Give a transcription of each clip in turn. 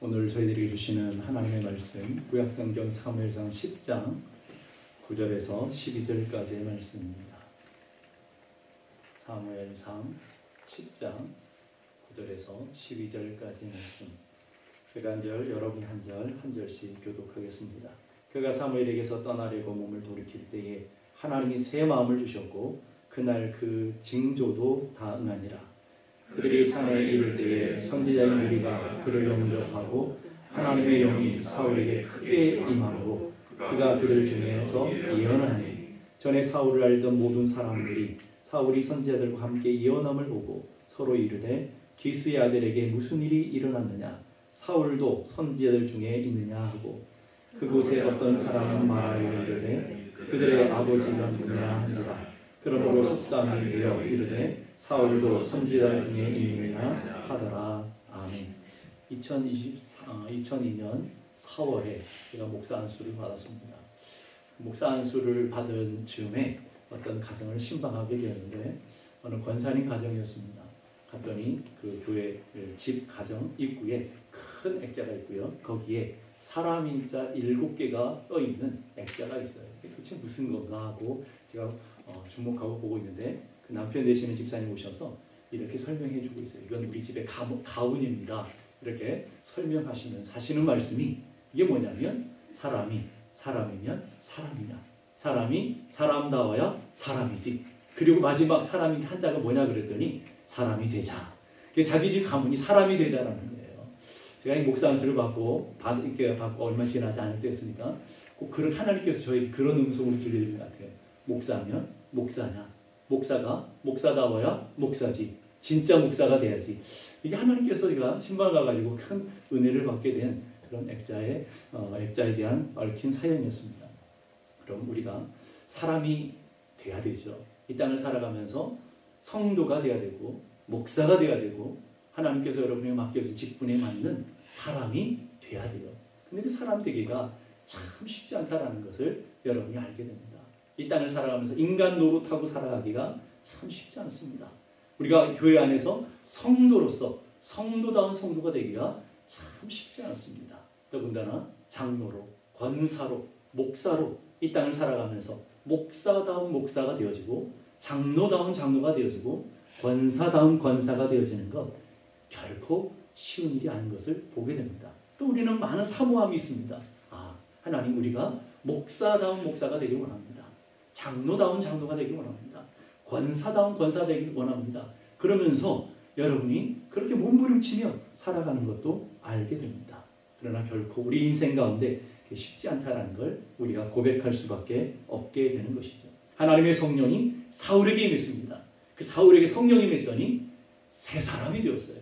오늘 저희들에게 주시는 하나님의 말씀 구약성경 사무엘상 10장 9절에서 12절까지의 말씀입니다. 사무엘상 10장 9절에서 12절까지의 말씀. 제가 한 절, 여러분이 한 절, 한 절씩 교독하겠습니다. 그가 사무엘에게서 떠나려고 몸을 돌이킬 때에 하나님이 새 마음을 주셨고 그날 그 징조도 다 응하니라. 그들이 산에 이를 때에 선지자인 무리가 그를 영접하고 하나님의 영이 사울에게 크게 임하고 그가 그들 중에서 예언을 하니 전에 사울을 알던 모든 사람들이 사울이 선지자들과 함께 예언함을 보고 서로 이르되 기스의 아들에게 무슨 일이 일어났느냐 사울도 선지자들 중에 있느냐 하고 그곳에 어떤 사람은 말하여 이르되 그들의 아버지가 누구냐 하니라. 그러므로 속담이 되어 이르되 사울도 선지자 중에 있느냐 하더라. 아멘. 2002년 4월에 제가 목사 안수를 받았습니다. 목사 안수를 받은 즈음에 어떤 가정을 신방하게 되었는데 어느 권사님 가정이었습니다. 갔더니 그 교회 집 가정 입구에 큰 액자가 있고요. 거기에 사람 인자 7개가 떠있는 액자가 있어요. 도대체 무슨 건가 하고 제가 주목하고 보고 있는데 그 남편 되시는 집사님 오셔서 이렇게 설명해 주고 있어요. 이건 우리 집의 가훈입니다. 이렇게 설명하시면서 하시는 말씀이 이게 뭐냐면 사람이면 사람이냐 사람이 사람다워야 사람이지. 그리고 마지막 사람이 한자가 뭐냐 그랬더니 사람이 되자. 자기 집 가문이 사람이 되자라는 거예요. 제가 이 목사 안수를 받고 얼마 지나지 않을 때였으니까 꼭 하나님께서 저에게 그런 음성으로 들려주는 것 같아요. 목사면 목사냐 목사가 목사다워야 목사지. 진짜 목사가 돼야지. 이게 하나님께서 제가 신방 가가지고 큰 은혜를 받게 된 그런 액자에 대한 얽힌 사연이었습니다. 그럼 우리가 사람이 돼야 되죠. 이 땅을 살아가면서 성도가 돼야 되고 목사가 돼야 되고 하나님께서 여러분에게 맡겨준 직분에 맞는 사람이 돼야 돼요. 근데 그 사람 되기가 참 쉽지 않다는 것을 여러분이 알게 됩니다. 이 땅을 살아가면서 인간 노릇하고 살아가기가 참 쉽지 않습니다. 우리가 교회 안에서 성도로서 성도다운 성도가 되기가 참 쉽지 않습니다. 더군다나 장로로, 권사로, 목사로 이 땅을 살아가면서 목사다운 목사가 되어지고 장로다운 장로가 되어지고 권사다운 권사가 되어지는 것 결코 쉬운 일이 아닌 것을 보게 됩니다. 또 우리는 많은 사모함이 있습니다. 하나님 우리가 목사다운 목사가 되길 원합니다. 장로다운 장로가 되길 원합니다. 권사다운 권사 되길 원합니다. 그러면서 여러분이 그렇게 몸부림치며 살아가는 것도 알게 됩니다. 그러나 결코 우리 인생 가운데 쉽지 않다는 걸 우리가 고백할 수밖에 없게 되는 것이죠. 하나님의 성령이 사울에게 임했습니다. 그 사울에게 성령이 임했더니 새 사람이 되었어요.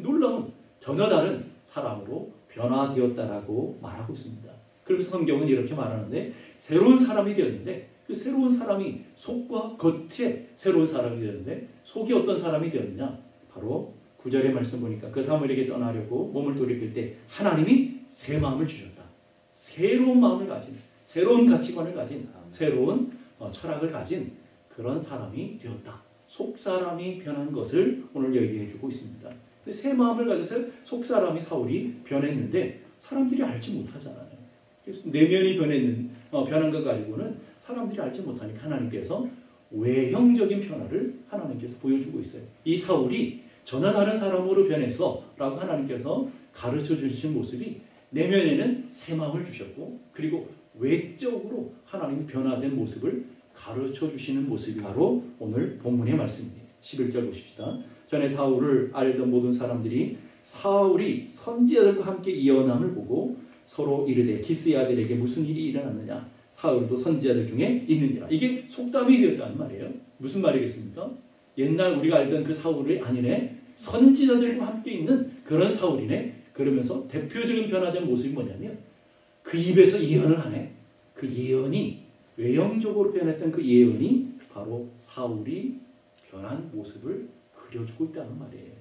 놀라운 전혀 다른 사람으로 변화되었다라고 말하고 있습니다. 그래서 성경은 이렇게 말하는데 새로운 사람이 되었는데 그 새로운 사람이 속과 겉에 새로운 사람이 되었는데 속이 어떤 사람이 되었느냐? 바로 9절의 말씀 보니까 그 사무엘에게 떠나려고 몸을 돌이킬 때 하나님이 새 마음을 주셨다. 새로운 마음을 가진, 새로운 가치관을 가진, 새로운 철학을 가진 그런 사람이 되었다. 속 사람이 변한 것을 오늘 얘기해 주고 있습니다. 새 마음을 가져서 속 사람이 사울이 변했는데 사람들이 알지 못하잖아요. 내면이 변한 것 가지고는 사람들이 알지 못하니까 하나님께서 외형적인 변화를 하나님께서 보여주고 있어요. 이 사울이 전혀 다른 사람으로 변해서 라고 하나님께서 가르쳐 주신 모습이 내면에는 새 마음을 주셨고 그리고 외적으로 하나님이 변화된 모습을 가르쳐 주시는 모습이 바로 오늘 본문의 말씀입니다. 11절 보십시다. 전에 사울을 알던 모든 사람들이 사울이 선지자들과 함께 예언함을 보고 서로 이르되 기스의 아들에게 무슨 일이 일어났느냐 사울도 선지자들 중에 있느니라. 이게 속담이 되었다는 말이에요. 무슨 말이겠습니까? 옛날 우리가 알던 그 사울이 아니네. 선지자들과 함께 있는 그런 사울이네. 그러면서 대표적인 변화된 모습이 뭐냐면 그 입에서 예언을 하네. 그 예언이 외형적으로 변했던 그 예언이 바로 사울이 변한 모습을 그려주고 있다는 말이에요.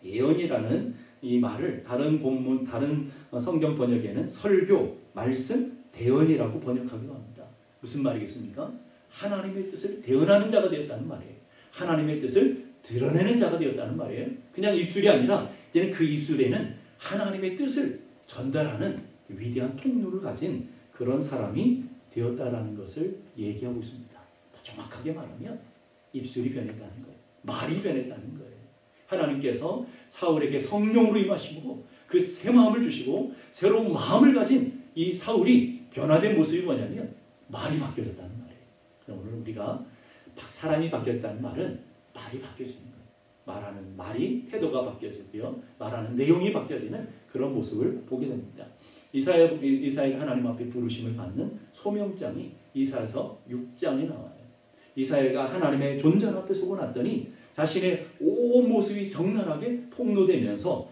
예언이라는 이 말을 다른 본문, 다른 성경 번역에는 설교, 말씀, 대언이라고 번역하기도 합니다. 무슨 말이겠습니까? 하나님의 뜻을 대언하는 자가 되었다는 말이에요. 하나님의 뜻을 드러내는 자가 되었다는 말이에요. 그냥 입술이 아니라 이제는 그 입술에는 하나님의 뜻을 전달하는 위대한 통로를 가진 그런 사람이 되었다라는 것을 얘기하고 있습니다. 더 정확하게 말하면 입술이 변했다는 거예요. 말이 변했다는 거예요. 하나님께서 사울에게 성령으로 임하시고 그 새 마음을 주시고 새로운 마음을 가진 이 사울이 변화된 모습이 뭐냐면 말이 바뀌어졌다는 말이에요. 오늘 우리가 사람이 바뀌었다는 말은 말이 바뀌어지는 거예요. 말하는 말이 태도가 바뀌어지고요. 말하는 내용이 바뀌어지는 그런 모습을 보게 됩니다. 이사야가 하나님 앞에 부르심을 받는 소명장이 이사야서 6장에 나와요. 이사야가 하나님의 존전 앞에 서고 났더니 자신의 온 모습이 적나라하게 폭로되면서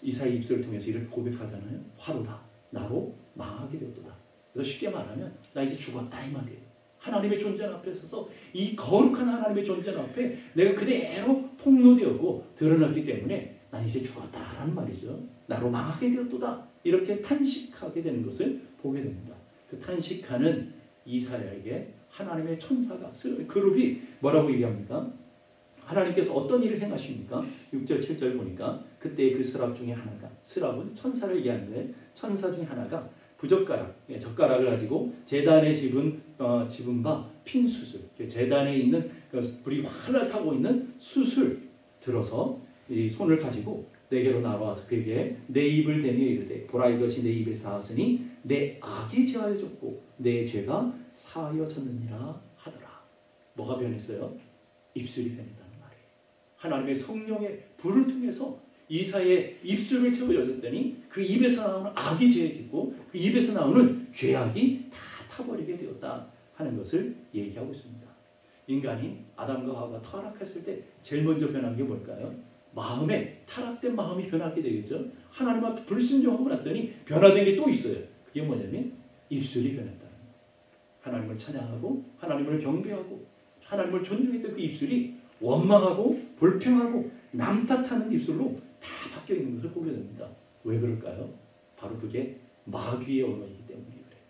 이사야 입술을 통해서 이렇게 고백하잖아요. 화로다. 나로 망하게 되었도다. 그래서 쉽게 말하면 나 이제 죽었다 이 말이에요. 하나님의 존전 앞에 서서 이 거룩한 하나님의 존전 앞에 내가 그대로 폭로되었고 드러났기 때문에 난 이제 죽었다라는 말이죠. 나로 망하게 되었도다. 이렇게 탄식하게 되는 것을 보게 됩니다. 그 탄식하는 이사야에게 하나님의 천사가 그룹이 뭐라고 얘기합니까? 하나님께서 어떤 일을 행하십니까? 6절 7절 보니까 그때 그 스랍 중에 하나가, 스랍은 천사를 얘기하는데 천사 중에 하나가 젓가락을 가지고 제단에 집은 바 핀 숯을, 제단에 있는 불이 활활 타고 있는 숯을 들어서 이 손을 가지고 내게로 나와서 그에게 내 입을 대며 이르되 보라 이것이 내 입에 닿았으니 내 악이 제하여졌고 내 죄가 사하여졌느니라 하더라. 뭐가 변했어요? 입술이 변했다는 말이에요. 하나님의 성령의 불을 통해서 이사의 입술을 태워졌더니 그 입에서 나오는 악이 제해지고 그 입에서 나오는 죄악이 다 타버리게 되었다 하는 것을 얘기하고 있습니다. 인간이 아담과 하와가 타락했을 때 제일 먼저 변한 게 뭘까요? 마음에 타락된 마음이 변하게 되겠죠. 하나님 앞에 불순종하고 났더니 변화된 게 또 있어요. 그게 뭐냐면 입술이 변했다는 거예요. 하나님을 찬양하고 하나님을 경배하고 하나님을 존중했던 그 입술이 원망하고 불평하고 남 탓하는 입술로 다 바뀌어 있는 것을 보게 됩니다. 왜 그럴까요? 바로 그게 마귀의 언어이기 때문에 그래요.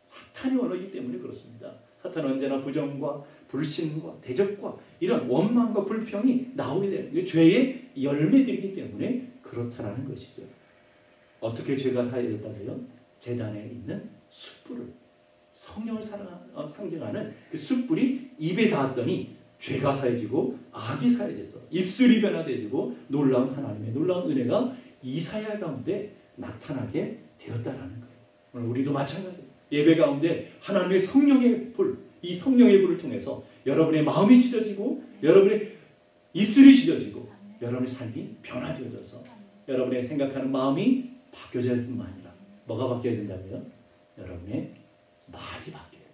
사탄의 언어이기 때문에 그렇습니다. 사탄은 언제나 부정과 불신과 대적과 이런 원망과 불평이 나오게 되는 죄의 열매들이기 때문에 그렇다라는 것이죠. 어떻게 죄가 사해졌다고요? 제단에 있는 숯불을, 성령을 상징하는 그 숯불이 입에 닿았더니 죄가 사해지고 악이 사해져서 입술이 변화되고 놀라운 하나님의 놀라운 은혜가 이사야 가운데 나타나게 되었다라는 거예요. 오늘 우리도 마찬가지예요. 예배 가운데 하나님의 성령의 불, 이 성령의 불을 통해서 여러분의 마음이 찢어지고 여러분의 입술이 찢어지고 여러분의 삶이 변화되어져서 여러분의 생각하는 마음이 바뀌어질 뿐만 아니라 뭐가 바뀌어야 된다고요? 여러분의 말이 바뀌어야 돼요.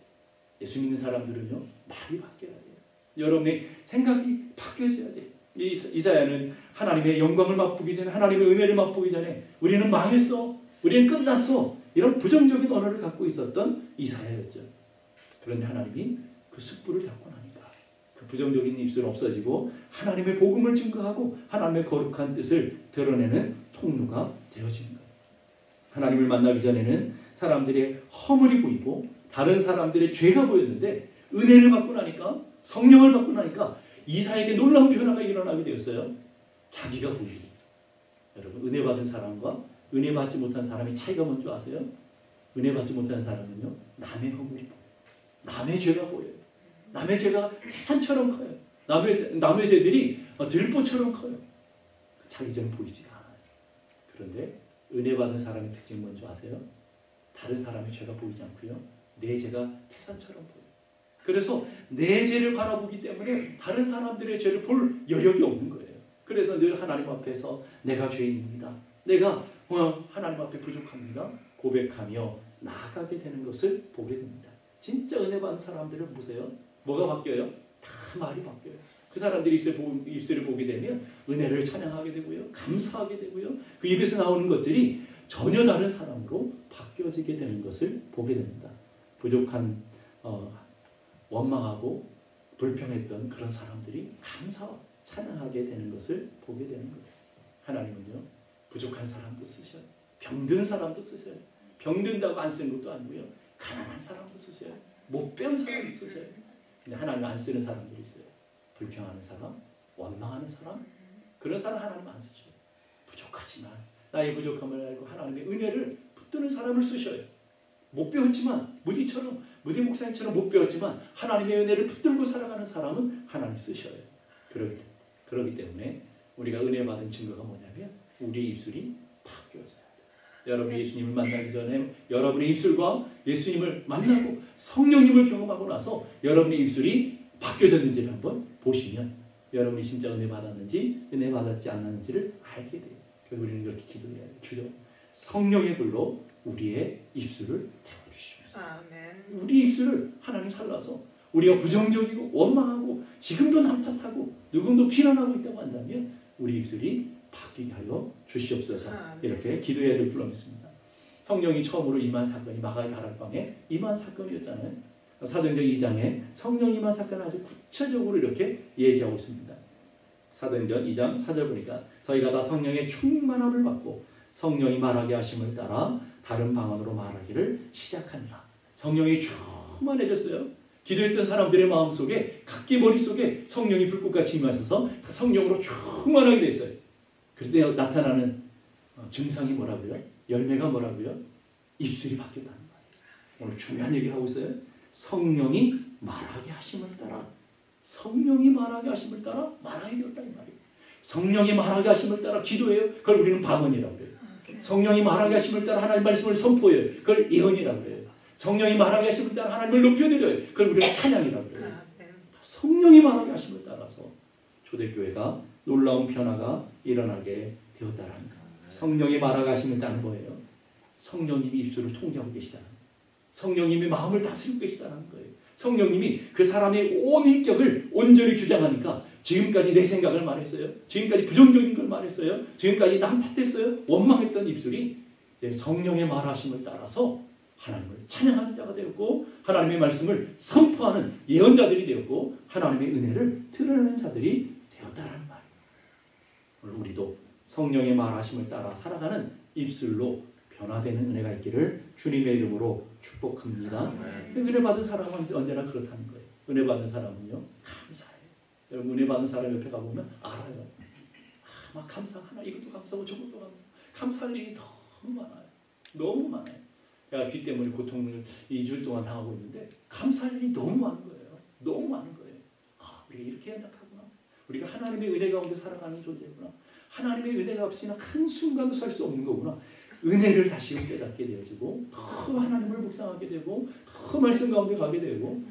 예수 믿는 사람들은요, 말이 바뀌어야 돼요. 여러분의 생각이 바뀌어져야 돼요. 이사야는 하나님의 영광을 맛보기 전에, 하나님의 은혜를 맛보기 전에 우리는 망했어, 우리는 끝났어, 이런 부정적인 언어를 갖고 있었던 이사야였죠. 그런데 하나님이 그 숯불을 닫고 나니까 그 부정적인 입술은 없어지고 하나님의 복음을 증거하고 하나님의 거룩한 뜻을 드러내는 통로가 되어지는 거예요. 하나님을 만나기 전에는 사람들의 허물이 보이고 다른 사람들의 죄가 보였는데 은혜를 받고 나니까, 성령을 받고 나니까 이사야에게 놀라운 변화가 일어나게 되었어요. 자기가 보이고. 여러분, 은혜 받은 사람과 은혜 받지 못한 사람의 차이가 뭔지 아세요? 은혜 받지 못한 사람은요, 남의 허물이 보여요. 남의 죄가 보여요. 남의 죄가 태산처럼 커요. 남의 죄들이 들보처럼 커요. 자기 죄는 보이지가 않아요. 그런데 은혜 받은 사람의 특징이 뭔지 아세요? 다른 사람의 죄가 보이지 않고요, 내 죄가 태산처럼 보여요. 그래서 내 죄를 바라보기 때문에 다른 사람들의 죄를 볼 여력이 없는 거예요. 그래서 늘 하나님 앞에서 내가 죄인입니다, 내가 하나님 앞에 부족합니다 고백하며 나아가게 되는 것을 보게 됩니다. 진짜 은혜 받은 사람들은 보세요. 뭐가 바뀌어요? 다 말이 바뀌어요. 그 사람들이 입술을 보게 되면 은혜를 찬양하게 되고요, 감사하게 되고요, 그 입에서 나오는 것들이 전혀 다른 사람으로 바뀌어지게 되는 것을 보게 됩니다. 부족한 원망하고 불평했던 그런 사람들이 감사와 찬양하게 되는 것을 보게 되는 거예요. 하나님은요, 부족한 사람도 쓰셔요. 병든 사람도 쓰세요. 병든다고 안 쓰는 것도 아니고요, 가난한 사람도 쓰세요. 못 배운 사람도 쓰세요. 근데 하나님 안 쓰는 사람들이 있어요. 불평하는 사람, 원망하는 사람, 그런 사람 하나님 안 쓰죠. 부족하지만 나의 부족함을 알고 하나님의 은혜를 붙드는 사람을 쓰셔요. 못 배웠지만 무디 목사님처럼 못 배웠지만 하나님의 은혜를 붙들고 살아가는 사람은 하나님 쓰셔요. 그렇기 때문에 우리가 은혜 받은 증거가 뭐냐면 우리의 입술이 바뀌어져요. 여러분이 예수님을 만나기 전에 여러분의 입술과 예수님을 만나고 성령님을 경험하고 나서 여러분의 입술이 바뀌어졌는지를 한번 보시면 여러분이 진짜 은혜 받았는지 은혜 받았지 않았는지를 알게 돼요. 그래서 우리는 이렇게 기도해야 돼요. 주여 성령의 불로 우리의 입술을 태워주시옵소서. 우리 입술을 하나님 살라서 우리가 부정적이고 원망하고 지금도 남 탓하고 누군도 비난하고 있다고 한다면 우리 입술이 바뀌게 하여 주시옵소서. 이렇게 기도해야 될 줄로 믿습니다. 성령이 처음으로 임한 사건이 마가의 다락방에 임한 사건이었잖아요. 사도행전 2장에 성령 임한 사건을 아주 구체적으로 이렇게 얘기하고 있습니다. 사도행전 2장 4절 보니까 저희가 다 성령의 충만함을 받고 성령이 말하게 하심을 따라 다른 방언으로 말하기를 시작하니라. 성령이 충만해졌어요. 기도했던 사람들의 마음속에 각기 머릿속에 성령이 불꽃같이 임하셔서 성령으로 충만하게 됐어요. 그때 나타나는 증상이 뭐라고요? 열매가 뭐라고요? 입술이 바뀌었다는 거예요. 오늘 중요한 얘기를 하고 있어요. 성령이 말하게 하심을 따라 성령이 말하게 하심을 따라 말하게 되었다 이 말이에요. 성령이 말하게 하심을 따라 기도해요. 그걸 우리는 방언이라고 해요. 성령이 말하게 하심을 따라 하나님 말씀을 선포해요. 그걸 예언이라고 해요. 성령이 말하게 하심을 따라 하나님을 높여드려요. 그걸 우리가 찬양이라고 해요. 성령이 말하게 하심을 따라서 초대교회가 놀라운 변화가 일어나게 되었다는 거예요. 성령이 말하게 하심을 따른 거예요. 성령님이 입술을 통제하고 계시다는 거예요. 성령님이 마음을 다스리고 계시다는 거예요. 성령님이 그 사람의 온 인격을 온전히 주장하니까 지금까지 내 생각을 말했어요. 지금까지 부정적인 걸 말했어요. 지금까지 남 탓했어요. 원망했던 입술이 성령의 말하심을 따라서 하나님을 찬양하는 자가 되었고 하나님의 말씀을 선포하는 예언자들이 되었고 하나님의 은혜를 드러내는 자들이 되었다는 말이에요. 오늘 우리도 성령의 말하심을 따라 살아가는 입술로 변화되는 은혜가 있기를 주님의 이름으로 축복합니다. 은혜 받은 사람은 언제나 그렇다는 거예요. 은혜 받은 사람은요 감사해요. 여러분 은혜 받은 사람 옆에 가보면 알아요. 막 감사하나 이것도 감사하고 저것도 감사할 일이 너무 많아요. 너무 많아요. 내가 귀 때문에 고통을 2주일 동안 당하고 있는데 감사할 일이 너무 많은 거예요. 너무 많은 거예요. 우리가 이렇게 연약하구나. 우리가 하나님의 은혜 가운데 살아가는 존재구나. 하나님의 은혜가 없이는 한순간도 살 수 없는 거구나. 은혜를 다시금 깨닫게 되어지고 더 하나님을 묵상하게 되고 더 말씀 가운데 가게 되고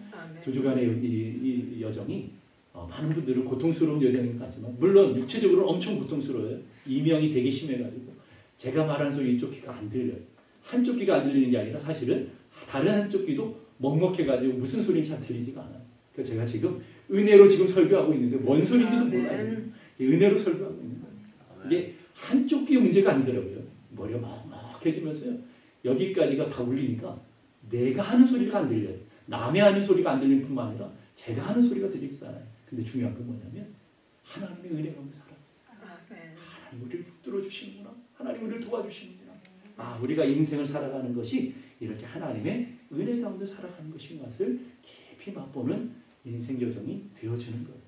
두 주간의 이 여정이 많은 분들은 고통스러운 여정인 것 같지만 물론 육체적으로는 엄청 고통스러워요. 이명이 되게 심해가지고 제가 말하는 소리 이쪽 귀가 안 들려요. 한쪽 귀가 안 들리는 게 아니라 사실은 다른 한쪽 귀도 먹먹해가지고 무슨 소리인지 잘 들리지가 않아요. 그래서 제가 지금 은혜로 지금 설교하고 있는데 뭔 소리인지도 몰라요. 은혜로 설교하고 있는 거예요. 이게 한쪽 귀의 문제가 아니더라고요. 머리가 먹먹해지면서요. 여기까지가 다 울리니까 내가 하는 소리가 안 들려요. 남의 하는 소리가 안 들리는 뿐만 아니라 제가 하는 소리가 들리지도 않아요. 근데 중요한 건 뭐냐면 하나님의 은혜 가운데 살아요. 하나님 우리를 붙들어 주시는구나. 하나님 우리를 도와주시는구나. 우리가 인생을 살아가는 것이 이렇게 하나님의 은혜 가운데 살아가는 것인 것을 깊이 맛보는 인생 여정이 되어지는 거예요.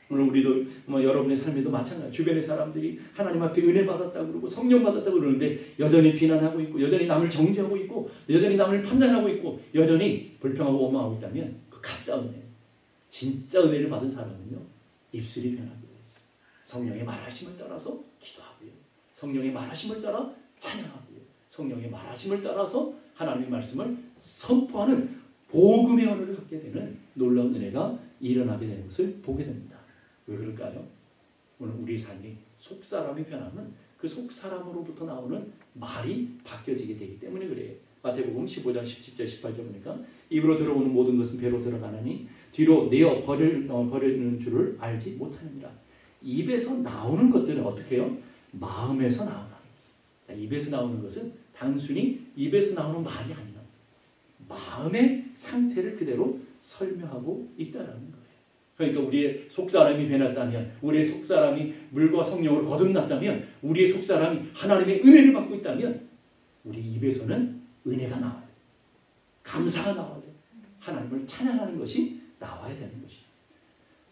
오늘 우리도 여러분의 삶에도 마찬가지. 주변의 사람들이 하나님 앞에 은혜 받았다고 그러고 성령 받았다고 그러는데 여전히 비난하고 있고 여전히 남을 정죄하고 있고 여전히 남을 판단하고 있고 여전히 불평하고 원망하고 있다면 그 가짜 은혜. 진짜 은혜를 받은 사람은요. 입술이 변하게 되어 있어요. 성령의 말하심을 따라서 기도하고요. 성령의 말하심을 따라 찬양하고요. 성령의 말하심을 따라서 하나님의 말씀을 선포하는 복음의 언어를 갖게 되는 놀라운 은혜가 일어나게 되는 것을 보게 됩니다. 왜 그럴까요? 오늘 우리 삶이 속사람이 변하면 그 속사람으로부터 나오는 말이 바뀌어지게 되기 때문에 그래요. 마태복음 15장 17절 18절 보니까 입으로 들어오는 모든 것은 배로 들어가느니 뒤로 내어 버리는 줄을 알지 못하느니라. 입에서 나오는 것들은 어떻게 해요? 마음에서 나오는 것입니다. 입에서 나오는 것은 단순히 입에서 나오는 말이 아니라 마음의 상태를 그대로 설명하고 있다는 거예요. 그러니까 우리의 속사람이 변했다면, 우리의 속사람이 물과 성령으로 거듭났다면, 우리의 속사람이 하나님의 은혜를 받고 있다면 우리 입에서는 은혜가 나와야 돼요. 감사가 나와야 돼요. 하나님을 찬양하는 것이 나와야 되는 것이죠.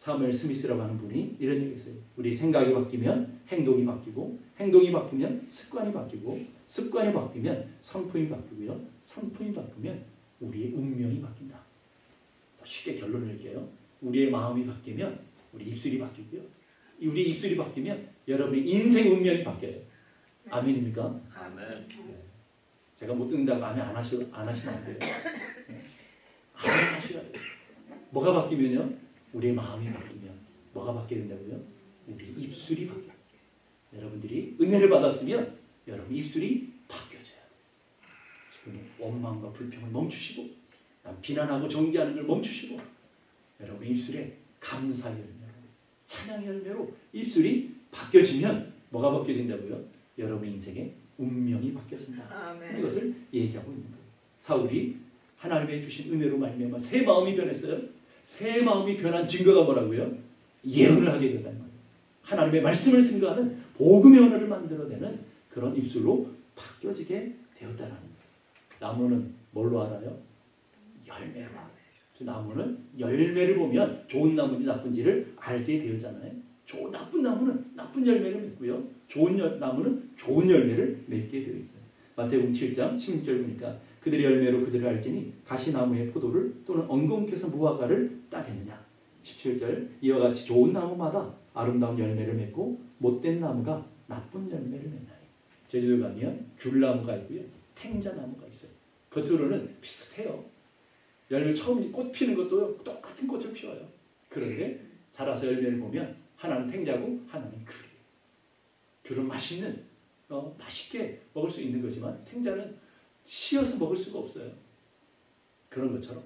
사무엘 스미스라고 하는 분이 이런 얘기했어요. 우리 생각이 바뀌면 행동이 바뀌고, 행동이 바뀌면 습관이 바뀌고, 습관이 바뀌면 성품이 바뀌고요. 성품이 바뀌면 우리의 운명이 바뀐다. 더 쉽게 결론을 낼게요. 우리의 마음이 바뀌면 우리 입술이 바뀌고요. 우리 입술이 바뀌면 여러분의 인생 운명이 바뀌어요. 아멘입니까? 아멘. 제가 못 듣는다고 아멘 안 하시면 안 돼요. 아멘 하셔야 돼요. 뭐가 바뀌면요? 우리의 마음이 바뀌면 뭐가 바뀌게 된다고요? 우리 입술이 바뀌어요. 여러분들이 은혜를 받았으면 여러분 입술이 바뀌어져요. 지금 원망과 불평을 멈추시고 비난하고 정죄하는 걸 멈추시고 여러분의 입술에 감사의 열매로 찬양의 열매로 입술이 바뀌어지면 뭐가 바뀌어진다고요? 여러분의 인생에 운명이 바뀌어진다. 아멘. 이것을 얘기하고 있는 거예요. 사울이 하나님의 주신 은혜로 말미암아 새 마음이 변했어요. 새 마음이 변한 증거가 뭐라고요? 예언을 하게 된다는 거예요. 하나님의 말씀을 증거하는 복음의 언어를 만들어내는 그런 입술로 바뀌어지게 되었다는 거예요. 나무는 뭘로 알아요? 열매로 알아요. 나무는 열매를 보면 좋은 나무인지 나쁜지를 알게 되었잖아요. 나쁜 나무는 나쁜 열매를 맺고요. 좋은 나무는 좋은 열매를 맺게 되어 있어요. 마태복음 7장 16절 보니까 그들의 열매로 그들을 알지니 가시나무의 포도를 또는 엉겅퀴에서 무화과를 따겠느냐. 17절 이와 같이 좋은 나무마다 아름다운 열매를 맺고 못된 나무가 나쁜 열매를 맺나니. 제주도 가면 귤나무가 있고요. 탱자나무가 있어요. 겉으로는 비슷해요. 열매 처음 꽃 피는 것도 똑같은 꽃을 피워요. 그런데 자라서 열매를 보면 하나는 탱자고 하나는 귤이에요. 귤은 맛있는 맛있게 먹을 수 있는 거지만 탱자는 씌어서 먹을 수가 없어요. 그런 것처럼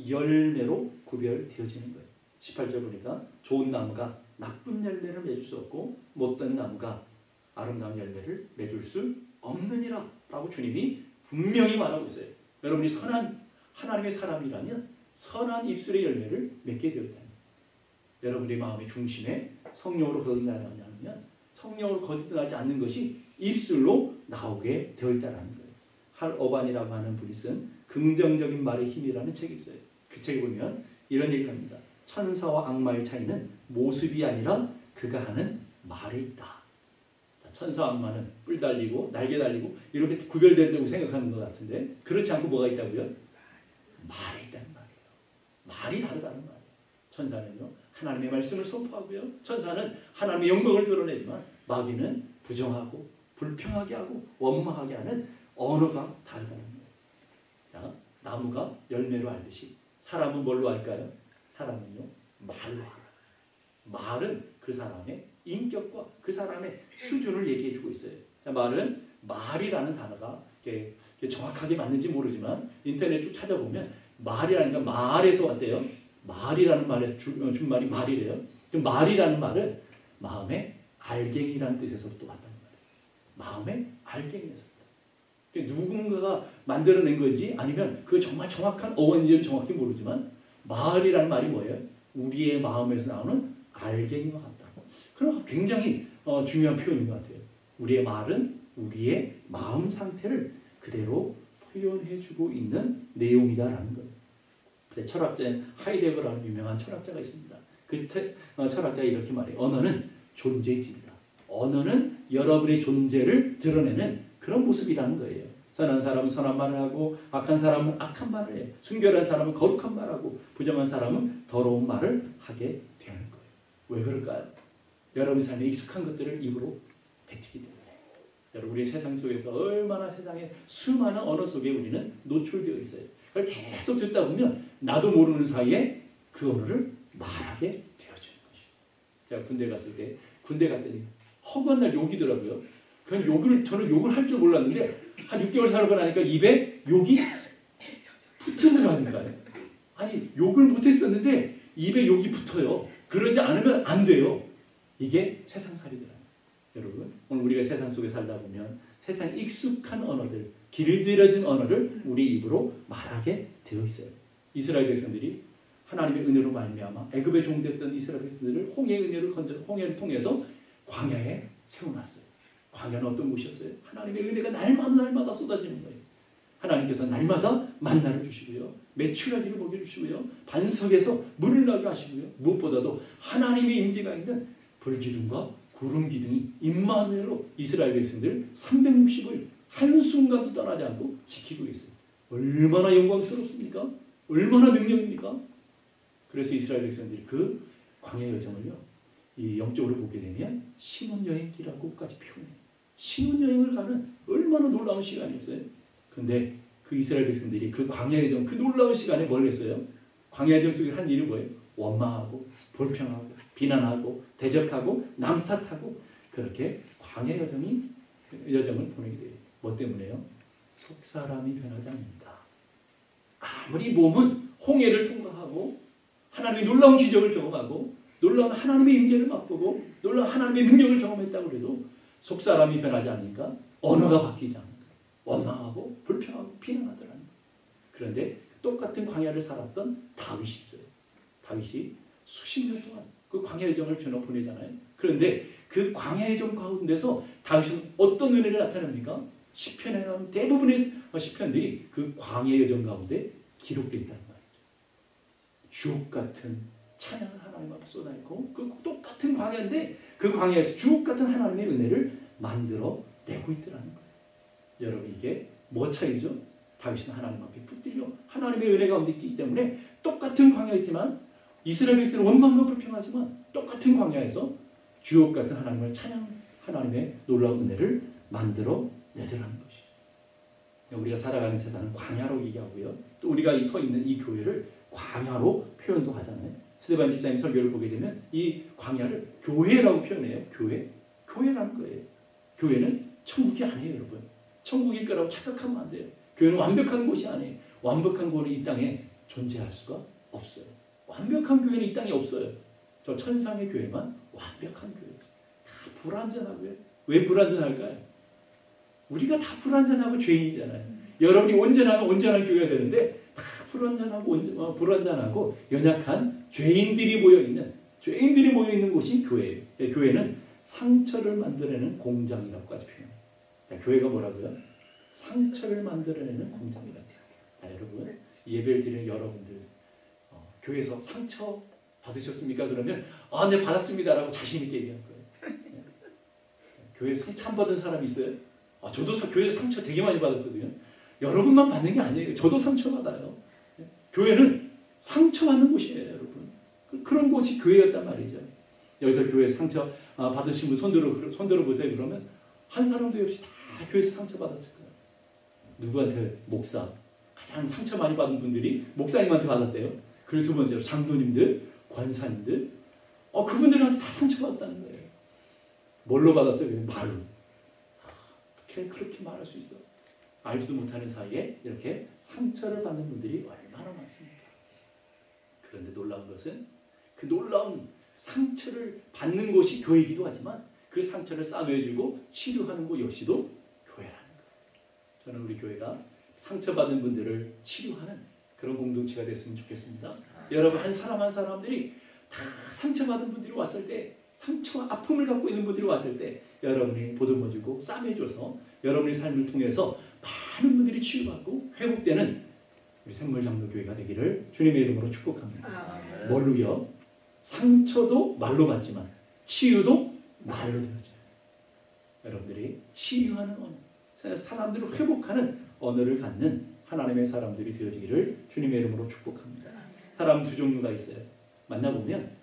열매로 구별되어지는 거예요. 18절 보니까 좋은 나무가 나쁜 열매를 맺을 수 없고 못된 나무가 아름다운 열매를 맺을 수 없느니라 라고 주님이 분명히 말하고 있어요. 여러분이 선한 하나님의 사람이라면 선한 입술의 열매를 맺게 되었다는 거예요. 여러분의 마음의 중심에 성령으로 거듭나냐면 성령으로 거듭나지 않는 것이 입술로 나오게 되어 있다는 거예요. 할 어반이라고 하는 분이 쓴 긍정적인 말의 힘이라는 책이 있어요. 그 책에 보면 이런 얘기를 합니다. 천사와 악마의 차이는 모습이 아니라 그가 하는 말에 있다. 천사와 악마는 뿔 달리고 날개 달리고 이렇게 구별된다고 생각하는 것 같은데 그렇지 않고 뭐가 있다고요? 말에 있다는 말이에요. 말이 다르다는 말이에요. 천사는요 하나님의 말씀을 선포하고요. 천사는 하나님의 영광을 드러내지만 마귀는 부정하고 불평하게 하고 원망하게 하는 언어가 다르다는 거예요. 자, 나무가 열매로 알듯이 사람은 뭘로 알까요? 사람은요 말로 알아요. 말은 그 사람의 인격과 그 사람의 수준을 얘기해주고 있어요. 자, 말은 말이라는 단어가 이렇게 정확하게 맞는지 모르지만 인터넷 쭉 찾아보면 말이라니까 말에서 왔대요. 말이라는 말에서 준말이 말이래요. 그 말이라는 말은 마음의 알갱이라는 뜻에서부터 왔다는 말이에요. 마음의 알갱이에서부터. 누군가가 만들어낸 건지 아니면 그 정말 정확한 어원인지는 정확히 모르지만 말이라는 말이 뭐예요? 우리의 마음에서 나오는 알갱이와 같다. 그럼 굉장히 중요한 표현인 것 같아요. 우리의 말은 우리의 마음 상태를 그대로 표현해주고 있는 내용이다라는 거예요. 그래서 철학자인 하이데거라는 유명한 철학자가 있습니다. 그 철학자가 이렇게 말해요. 언어는 존재의 집이다. 언어는 여러분의 존재를 드러내는 그런 모습이라는 거예요. 선한 사람은 선한 말을 하고 악한 사람은 악한 말을 해요. 순결한 사람은 거룩한 말을 하고 부정한 사람은 더러운 말을 하게 되는 거예요. 왜 그럴까요? 여러분 삶에 익숙한 것들을 입으로 뱉기 때문에. 여러분 우리 세상 속에서 얼마나 세상에 수많은 언어 속에 우리는 노출되어 있어요. 그걸 계속 듣다 보면 나도 모르는 사이에 그 언어를 말하게 되어지는 것이죠. 제가 군대 갔을 때 군대 갔더니 허구한 날 욕이더라고요. 저는 욕을 할 줄 몰랐는데 한 6개월 살고 나니까 입에 욕이 붙으더라니까요. 아니 욕을 못했었는데 입에 욕이 붙어요. 그러지 않으면 안 돼요. 이게 세상살이더라고요. 여러분 오늘 우리가 세상 속에 살다 보면 세상 익숙한 언어들, 길들여진 언어를 우리 입으로 말하게 되어 있어요. 이스라엘 백성들이 하나님의 은혜로 말미암아 애굽에 종됐던 이스라엘 백성들을 홍해를 통해서 광야에 세워놨어요. 광야는 어떤 곳이었어요? 하나님의 은혜가 날마다 쏟아지는 거예요. 하나님께서 날마다 만나를 주시고요. 매출하기를 먹여 주시고요. 반석에서 물을 나게 하시고요. 무엇보다도 하나님의 임재가 있는 불기둥과 구름 기둥이 임마누엘로 이스라엘 백성들 360을 한순간도 떠나지 않고 지키고 있어요. 얼마나 영광스럽습니까? 얼마나 능력입니까? 그래서 이스라엘 백성들이 그 광야 여정을요, 이 영적으로 보게 되면 신혼여행기라고까지 표현해요. 신혼여행을 가는 얼마나 놀라운 시간이었어요. 근데 그 이스라엘 백성들이 그 광야 여정, 그 놀라운 시간에 뭘 했어요? 광야 여정 속에 한 일이 뭐예요? 원망하고 불평하고 비난하고 대적하고 남탓하고 그렇게 광야 여정을 보내게 돼요. 뭐 때문에요? 속사람이 변하지 않는다. 아무리 몸은 홍해를 통과하고 하나님의 놀라운 기적을 경험하고 놀라운 하나님의 임재를 맛보고 놀라운 하나님의 능력을 경험했다고 해도 속사람이 변하지 않으니까 언어가 바뀌지 않는 거예요. 원망하고 불평하고 비난하더라는 거예요. 그런데 똑같은 광야를 살았던 다윗이 있어요. 다윗이 수십 년 동안 그 광야 여정을 보내잖아요. 그런데 그 광야 여정 가운데서 다윗은 어떤 은혜를 나타냅니까? 시편에 나오는 대부분의 시편들이 그 광야 여정 가운데 기록되어 있다는 말이죠. 주옥 같은 찬양을 하나님 앞에 쏟아있고 그 똑같은 광야인데 그 광야에서 주옥 같은 하나님의 은혜를 만들어 내고 있더라는 거예요. 여러분 이게 뭐 차이죠? 다윗은 하나님 앞에 붙들려 하나님의 은혜 가운데 있기 때문에 똑같은 광야이지만 이스라엘 백성은 원망과 불평하지만 똑같은 광야에서 주옥 같은 하나님을 찬양 하나님의 놀라운 은혜를 만들어 내더라는 것이죠. 우리가 살아가는 세상은 광야로 얘기하고요. 또 우리가 서 있는 이 교회를 광야로 표현도 하잖아요. 스데반 집사님 설교를 보게 되면 이 광야를 교회라고 표현해요. 교회라는 거예요. 교회는 천국이 아니에요, 여러분. 천국일 거라고 착각하면 안 돼요. 교회는 완벽한 곳이 아니에요. 완벽한 교회는 이 땅에 존재할 수가 없어요. 완벽한 교회는 이 땅에 없어요. 저 천상의 교회만 완벽한 교회예요. 다 불완전하고요. 왜 불완전할까요? 우리가 다 불완전하고 죄인이잖아요. 여러분이 온전하면 온전한 교회가 되는데 다 불완전하고 연약한 죄인들이 모여있는 곳이 교회예요. 교회는 상처를 만들어내는 공장이라고까지 표현해요. 교회가 뭐라고요? 상처를 만들어내는 공장이라고 해요. 여러분, 예배를 드리는 여러분들 교회에서 상처 받으셨습니까? 그러면 네 받았습니다라고 자신 있게 얘기할 거예요. 교회에 상처 안 받은 사람이 있어요? 저도 교회에서 상처 되게 많이 받았거든요. 여러분만 받는 게 아니에요. 저도 상처받아요. 교회는 상처받는 곳이에요, 여러분. 그런 곳이 교회였단 말이죠. 여기서 교회 상처 받으신 분 손들어 보세요. 그러면 한 사람도 없이 다 교회에서 상처받았을 거예요. 누구한테? 목사. 가장 상처 많이 받은 분들이 목사님한테 받았대요. 그리고 두 번째로 장로님들, 권사님들. 그분들한테 다 상처받았다는 거예요. 뭘로 받았어요? 말로. 어떻게 그렇게 말할 수 있어? 알지도 못하는 사이에 이렇게 상처를 받는 분들이 얼마나 많습니까? 그런데 놀라운 것은 그 놀라운 상처를 받는 곳이 교회이기도 하지만 그 상처를 싸매주고 치료하는 곳 역시도 교회라는 거예요. 저는 우리 교회가 상처받은 분들을 치료하는 그런 공동체가 됐으면 좋겠습니다. 여러분 한 사람 한 사람들이 다 상처받은 분들이 왔을 때 상처와 아픔을 갖고 있는 분들이 왔을 때 여러분이 보듬어주고 싸매줘서 여러분의 삶을 통해서 많은 분들이 치유받고 회복되는 우리 샘물장로교회가 되기를 주님의 이름으로 축복합니다. 뭘로요? 상처도 말로 받지만 치유도 말로 되어져요. 여러분들이 치유하는 언어, 사람들을 회복하는 언어를 갖는 하나님의 사람들이 되어지기를 주님의 이름으로 축복합니다. 사람 두 종류가 있어요. 만나보면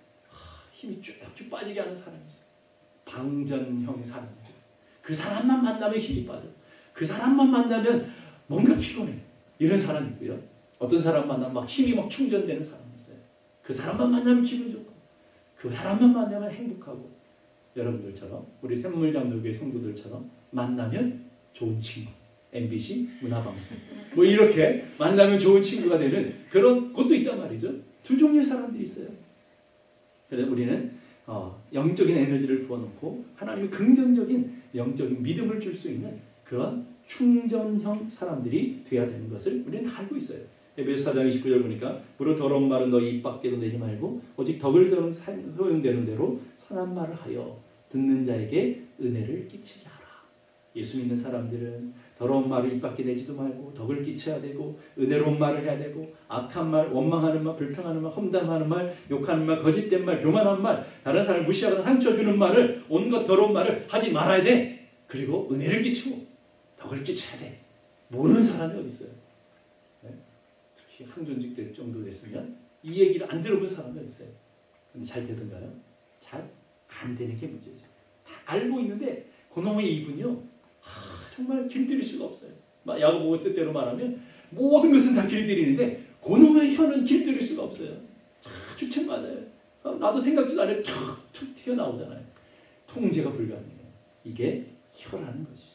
힘이 쭉쭉 빠지게 하는 사람이 있어요. 방전형의 사람이죠. 그 사람만 만나면 힘이 빠져. 그 사람만 만나면 뭔가 피곤해. 이런 사람이 있고요. 어떤 사람 만나면 막 힘이 막 충전되는 사람이 있어요. 그 사람만 만나면 기분 좋고 그 사람만 만나면 행복하고 여러분들처럼 우리 샘물장로교회 성도들처럼 만나면 좋은 친구. MBC 문화방송 뭐 이렇게 만나면 좋은 친구가 되는 그런 것도 있단 말이죠. 두 종류의 사람들이 있어요. 그래서 우리는 영적인 에너지를 부어놓고 하나님의 긍정적인 영적인 믿음을 줄 수 있는 그런 충전형 사람들이 돼야 되는 것을 우리는 다 알고 있어요. 에베소 4장 29절 보니까 무릇 더러운 말은 너희 입 밖에도 내지 말고 오직 덕을 들은 소용되는 대로 선한 말을 하여 듣는 자에게 은혜를 끼치게 하라. 예수 믿는 사람들은 더러운 말을 입 밖에 내지도 말고 덕을 끼쳐야 되고 은혜로운 말을 해야 되고 악한 말, 원망하는 말, 불평하는 말, 험담하는 말, 욕하는 말, 거짓된 말, 교만한 말, 다른 사람을 무시하거나 상처 주는 말을 온갖 더러운 말을 하지 말아야 돼. 그리고 은혜를 끼치고 덕을 끼쳐야 돼. 모르는 사람이 어디 있어요? 네? 특히 항존직 될 정도 됐으면 이 얘기를 안 들어본 사람이 어디 있어요? 근데 잘 되던가요? 잘 안 되는 게 문제죠. 다 알고 있는데 그놈의 입은요 정말 길들일 수가 없어요. 야고보 뜻대로 말하면 모든 것은 다 길들이는데 그놈의 혀는 길들일 수가 없어요. 주책맞아요. 나도 생각지도 않아요. 툭툭 튀어나오잖아요. 통제가 불가능해요. 이게 혀라는 것이죠.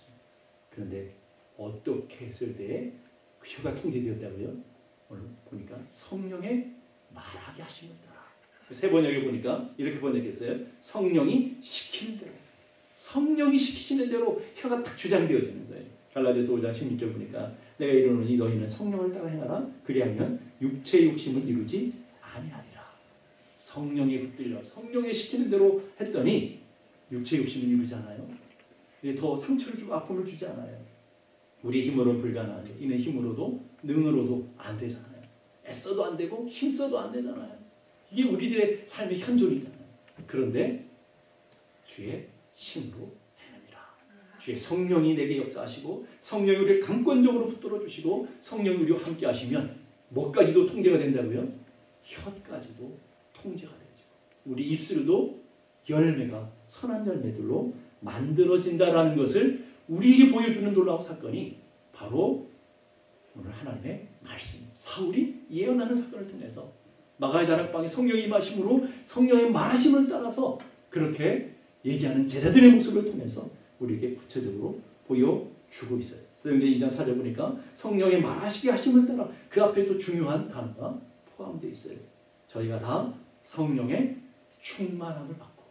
그런데 어떻게 했을 때 그 혀가 통제되었다고요? 오늘 보니까 성령의 말하게 하심을 따라. 세 번역에 보니까 이렇게 번역했어요. 성령이 시키는 대로. 성령이 시키시는 대로 혀가 딱 주장되어지는 거예요. 갈라디아서 5장 16절 보니까 내가 이르노니 너희는 성령을 따라 행하라. 그리하면 육체의 욕심을 이루지 아니하리라. 성령에 붙들려 성령의 시키는 대로 했더니 육체의 욕심을 이루잖아요. 더 상처를 주고 아픔을 주지 않아요. 우리 힘으로는 불가능하죠. 이는 힘으로도 능으로도 안 되잖아요. 애써도 안 되고 힘써도 안 되잖아요. 이게 우리들의 삶의 현존이잖아요. 그런데 주의 힘으로 되느니라. 주의 성령이 내게 역사하시고 성령이 우리를 강권적으로 붙들어 주시고 성령이 우리와 함께 하시면 뭐까지도 통제가 된다고요? 혀까지도 통제가 되죠. 우리 입술도 열매가 선한 열매들로 만들어진다라는 것을 우리에게 보여주는 놀라운 사건이 바로 오늘 하나님의 말씀, 사울이 예언하는 사건을 통해서 마가의 다락방에 성령이 임하심으로 성령의 말하심을 따라서 그렇게 얘기하는 제자들의 모습을 통해서 우리에게 구체적으로 보여주고 있어요. 그래서 이제 2장 4절 보니까 성령의 말하시게 하심을 따라 그 앞에 또 중요한 단어가 포함되어 있어요. 저희가 다 성령의 충만함을 받고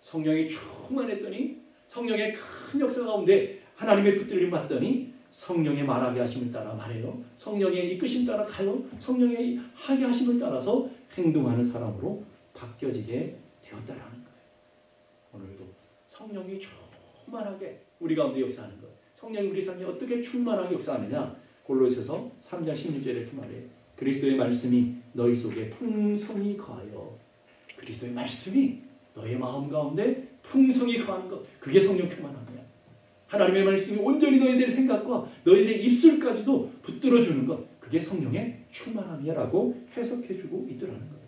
성령이 충만했더니 성령의 큰 역사 가운데 하나님의 붙들림 받더니 성령의 말하게 하심을 따라 말해요. 성령의 이끄심 따라 가요. 성령의 하게 하심을 따라서 행동하는 사람으로 바뀌어지게 되었다라는 거예요. 오늘도 성령이 충만하게 우리 가운데 역사하는 것. 성령이 우리 삶에 어떻게 충만하게 역사하느냐. 골로새서 3장 16절에 이렇게 말해요. 그리스도의 말씀이 너희 속에 풍성히 거하여. 그리스도의 말씀이 너의 마음 가운데 풍성히 거하는 것. 그게 성령 충만함이야. 하나님의 말씀이 온전히 너희들의 생각과 너희들의 입술까지도 붙들어주는 것. 그게 성령의 충만함이야 라고 해석해주고 있더라는 거예요.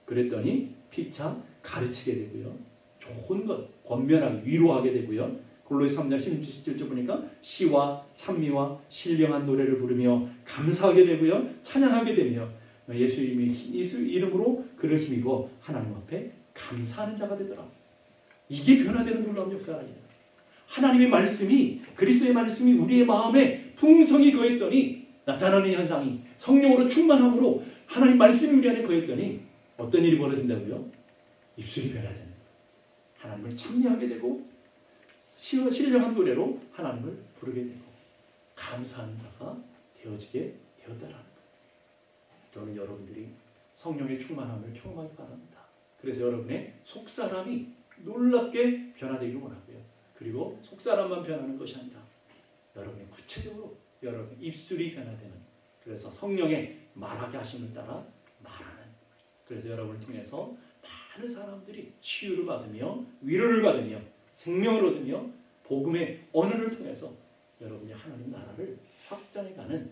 그랬더니 피차 가르치게 되고요. 좋은 것, 권면하게, 위로하게 되고요. 골로새 3장 17절 보니까 시와 찬미와 신령한 노래를 부르며 감사하게 되고요. 찬양하게 되며 예수 이름으로 그를 힘입어 하나님 앞에 감사하는 자가 되더라. 이게 변화되는 놀라운 역사가 아니에요. 하나님의 말씀이 그리스도의 말씀이 우리의 마음에 풍성히 거했더니 나타나는 현상이 성령으로 충만함으로 하나님 말씀이 우리 안에 거했더니 어떤 일이 벌어진다고요? 입술이 변화되는 하나님을 찬미하게 되고 신령한 노래로 하나님을 부르게 되고 감사하는 자가 되어지게 되었다라는 거예요. 저는 여러분들이 성령의 충만함을 경험하기 바랍니다. 그래서 여러분의 속사람이 놀랍게 변화되기를 원하고요. 그리고 속사람만 변하는 것이 아니라 여러분의 구체적으로 여러분의 입술이 변화되는 그래서 성령의 말하게 하심을 따라 말하는 그래서 여러분을 통해서 많은 사람들이 치유를 받으며 위로를 받으며 생명을 얻으며 복음의 언어를 통해서 여러분이 하나님 나라를 확장해가는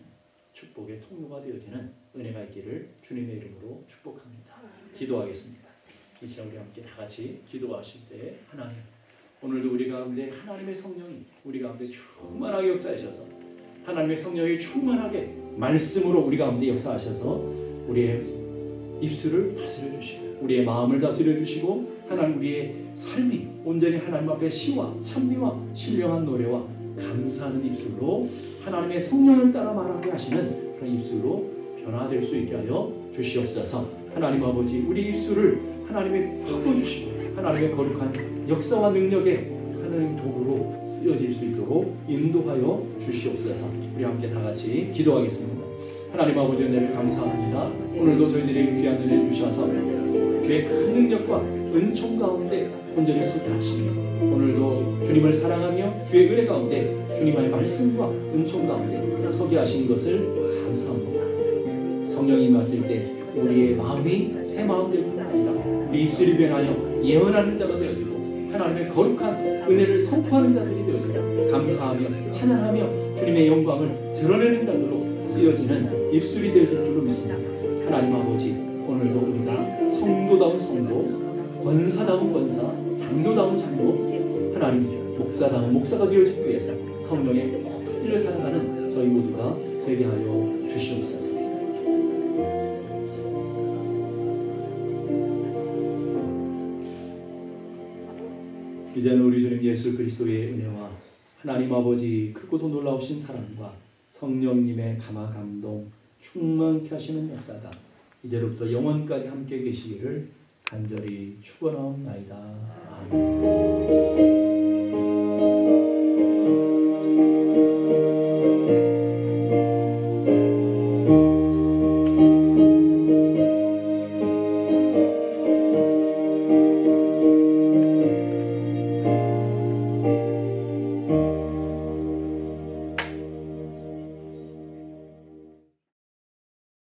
축복의 통로가 되어지는 은혜가 있기를 주님의 이름으로 축복합니다. 기도하겠습니다. 이 시간 우리 함께 다 같이 기도하실 때 하나님 오늘도 우리 가운데 하나님의 성령이 우리 가운데 충만하게 역사하셔서 하나님의 성령이 충만하게 말씀으로 우리 가운데 역사하셔서 우리의 입술을 다스려 주시고 우리의 마음을 다스려 주시고 하나님 우리의 삶이 온전히 하나님 앞에 시와 찬미와 신령한 노래와 감사하는 입술로 하나님의 성령을 따라 말하게 하시는 그런 입술로 변화될 수 있게 하여 주시옵소서. 하나님 아버지 우리 입술을 하나님의 바꿔주시고 하나님의 거룩한 역사와 능력의 하나님 도구로 쓰여질 수 있도록 인도하여 주시옵소서. 우리 함께 다 같이 기도하겠습니다. 하나님 아버지 은혜를 감사합니다. 오늘도 저희들에게 귀한 은혜 주셔서 주의 큰 능력과 은총 가운데 온전히 서게 하시며 오늘도 주님을 사랑하며 주의 은혜 가운데 주님의 말씀과 은총 가운데 서게 하신 것을 감사합니다. 성령이 임하실 때 우리의 마음이 새 마음 될 뿐만 아니라 우리 입술이 변하여 예언하는 자가 되어지고 하나님의 거룩한 은혜를 선포하는 자들이 되어지고 감사하며 찬양하며 주님의 영광을 드러내는 자들로 쓰여지는 입술이 되어질 줄로 믿습니다. 하나님 아버지, 오늘도 우리가 성도다운 성도, 권사다운 권사, 장로다운 장로, 하나님 목사다운 목사가 되어지기 위해서 성령의 폭풍을 살아가는 저희 모두가 되게 하여 주시옵소서. 이제는 우리 주님 예수 그리스도의 은혜와 하나님 아버지 크고도 놀라우신 사랑과 성령님의 감화 감동 충만케 하시는 역사가 이제로부터 영원까지 함께 계시기를 간절히 축원하옵나이다. 아멘.